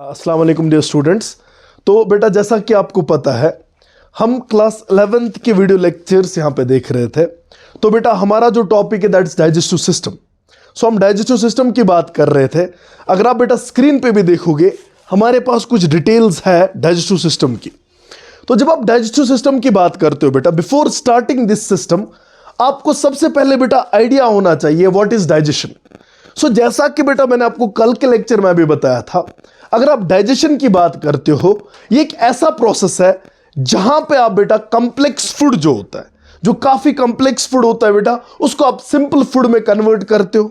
अस्सलाम वालेकुम dear students. तो बेटा जैसा कि आपको पता है हम क्लास 11th के वीडियो लेक्चर्स यहाँ पे देख रहे थे। तो बेटा हमारा जो टॉपिक है दैट इज डाइजेस्टिव सिस्टम। सो हम डाइजेस्टिव सिस्टम की बात कर रहे थे। अगर आप बेटा स्क्रीन पे भी देखोगे हमारे पास कुछ डिटेल्स है डाइजेस्टिव सिस्टम की। तो जब आप डाइजेस्टिव सिस्टम की बात करते हो बेटा, बिफोर स्टार्टिंग दिस सिस्टम आपको सबसे पहले बेटा आइडिया होना चाहिए व्हाट इज डाइजेशन। सो जैसा कि बेटा मैंने आपको कल के लेक्चर में भी बताया था, अगर आप डाइजेशन की बात करते हो ये एक ऐसा प्रोसेस है जहां पे आप बेटा कॉम्प्लेक्स फूड जो होता है, जो काफी कॉम्प्लेक्स फूड होता है बेटा, उसको आप सिंपल फूड में कन्वर्ट करते हो।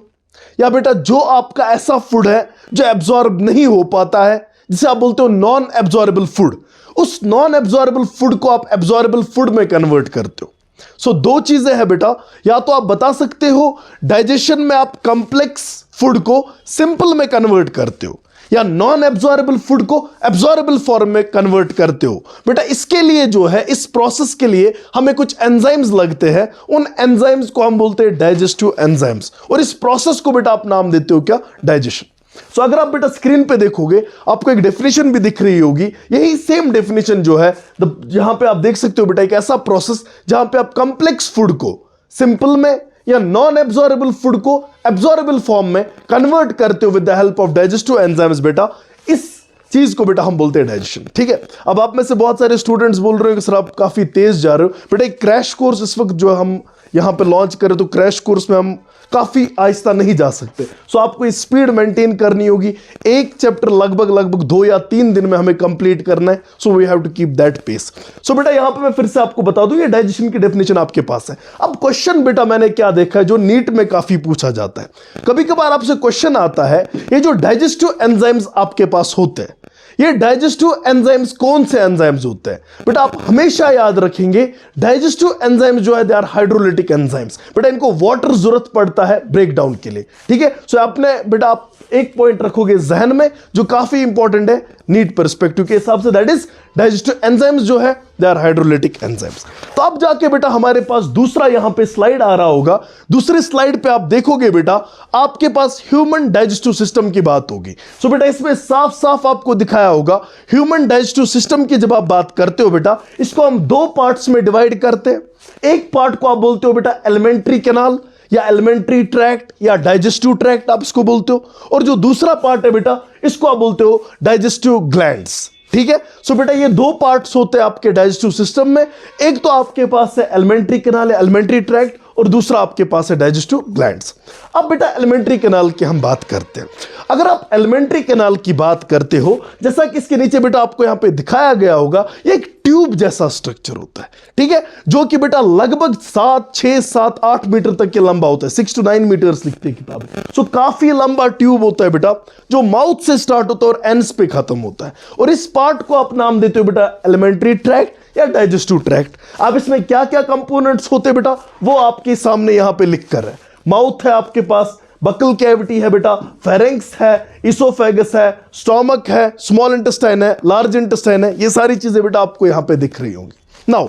या बेटा जो आपका ऐसा फूड है जो एब्जॉर्ब नहीं हो पाता है, जिसे आप बोलते हो नॉन एब्जॉर्बल फूड, उस नॉन एब्जॉर्बल फूड को आप एब्जॉर्बल फूड में कन्वर्ट करते हो। सो दो चीजें हैं बेटा, या तो आप बता सकते हो डाइजेशन में आप कॉम्प्लेक्स फूड को सिंपल में कन्वर्ट करते हो या नॉन एब्जॉर्बल फूड को एब्जॉर्बल फॉर्म में कन्वर्ट करते हो। बेटा इसके लिए जो है, इस प्रोसेस के लिए हमें कुछ एंजाइम्स लगते हैं, उन एंजाइम्स को हम बोलते हैं डाइजेस्टिव एंजाइम्स, और इस प्रोसेस को बेटा आप नाम देते हो क्या, डाइजेशन। सो अगर आप बेटा स्क्रीन पे देखोगे आपको एक डेफिनेशन भी दिख रही होगी, यही सेम डेफिनेशन जो है जहां पे आप देख सकते हो बेटा एक ऐसा प्रोसेस जहां पे आप कॉम्प्लेक्स फूड को सिंपल में या नॉन एब्जॉर्बल फूड को एब्जॉर्बल फॉर्म में कन्वर्ट करते हो with the help of digestive enzymes. बेटा इस चीज को बेटा हम बोलते हैं डाइजेशन। ठीक है, अब आप में से बहुत सारे स्टूडेंट्स बोल रहे हो कि सर आप काफी तेज जा रहे हो। बेटा एक क्रैश कोर्स इस वक्त जो हम यहां पे लॉन्च करें तो क्रैश कोर्स में हम काफी आहिस्ता नहीं जा सकते। सो आपको स्पीड मेंटेन करनी होगी। एक चैप्टर लगभग 2 या 3 दिन में हमें कंप्लीट करना है। So we have to keep that pace. So बेटा यहां पे मैं फिर से आपको बता दूं ये डाइजेशन की डेफिनेशन आपके पास है। अब क्वेश्चन बेटा मैंने क्या देखा है जो नीट में काफी पूछा जाता है, कभी कभार आपसे क्वेश्चन आता है ये जो डाइजेस्टिव एंजाइम्स आपके पास होते हैं, ये डाइजेस्टिव एंजाइम्स कौन से एंजाइम्स होते हैं। बेटा आप हमेशा याद रखेंगे डाइजेस्टिव एंजाइम्स जो है दे आर हाइड्रोलिटिक एंजाइम्स। बेटा इनको वाटर जरूरत पड़ता है ब्रेक डाउन के लिए। ठीक है, सो आपने बेटा आप एक पॉइंट रखोगे जहन में जो काफी इंपॉर्टेंट है नीट पर्सपेक्टिव के हिसाब से, दैट इज डाइजेस्टिव एंजाइम्स जो है दे आर हाइड्रोलिटिक एंजाइम्स। तो अब जाके बेटा हमारे पास दूसरा यहां पे स्लाइड आ रहा होगा, दूसरी स्लाइड पे आप देखोगे बेटा आपके पास ह्यूमन डाइजेस्टिव सिस्टम की बात होगी। सो बेटा इसमें साफ साफ आपको दिखाया होगा ह्यूमन डाइजेस्टिव सिस्टम की जब आप बात करते हो बेटा इसको हम 2 पार्ट्स में डिवाइड करते हैं। एक पार्ट को आप बोलते हो बेटा एलिमेंट्री कैनाल या एलिमेंट्री ट्रैक्ट या डाइजेस्टिव ट्रैक्ट आप इसको बोलते हो, और जो दूसरा पार्ट है बेटा इसको आप बोलते हो डाइजेस्टिव ग्लैंड्स। ठीक है, सो बेटा ये 2 पार्ट्स होते हैं आपके डाइजेस्टिव सिस्टम में। एक तो आपके पास है एलिमेंट्री कैनाल या एलिमेंट्री ट्रैक्ट, और दूसरा आपके पास है डाइजेस्टिव ग्लैंड्स। अब बेटा एलिमेंट्री कैनाल की हम बात करते हैं। अगर आप एलिमेंट्री कैनाल की बात करते हो, जैसा कि इसके नीचे बेटा आपको यहां पे दिखाया गया होगा, ये एक ट्यूब जैसा स्ट्रक्चर होता है। ठीक है, जो कि बेटा लगभग 6-7-8 मीटर तक के लंबा होता है, 6 to 9 मीटर्स लिखते हैं किताब। सो काफी लंबा ट्यूब होता है बेटा, जो माउथ से स्टार्ट होता है और एंड्स पे खत्म होता है, और इस पार्ट को आप नाम देते हो बेटा एलिमेंट्री ट्रैक्ट या डाइजेस्टिव ट्रैक्ट। अब इसमें क्या क्या कंपोनेंट्स होते हैं बेटा वो आपके सामने यहां पे लिख कर है। माउथ है आपके पास, बकल कैविटी है बेटा, फेरेंक्स है, इसोफेगस है, स्टोमक है, स्मॉल इंटेस्टाइन है, लार्ज इंटेस्टाइन है, ये सारी चीजें बेटा आपको यहां पे दिख रही होंगी। नाउ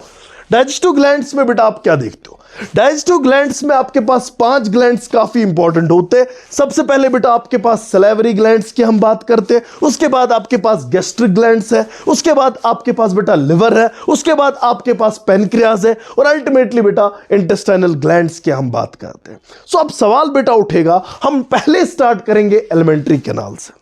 डाइजेस्टिव ग्लैंड्स में बेटा आप क्या देखते हो, डाइजेस्टिव ग्लैंड्स में आपके पास 5 ग्लैंड्स काफी इंपॉर्टेंट होते हैं। सबसे पहले बेटा आपके पास सैलिवरी ग्लैंड्स की हम बात करते हैं, उसके बाद आपके पास गैस्ट्रिक ग्लैंड्स है, उसके बाद आपके पास बेटा लिवर है, उसके बाद आपके पास पेनक्रियाज है, और अल्टीमेटली बेटा इंटेस्टाइनल ग्लैंड्स की हम बात करते हैं। सो अब सवाल बेटा उठेगा, हम पहले स्टार्ट करेंगे एलिमेंट्री कैनाल से।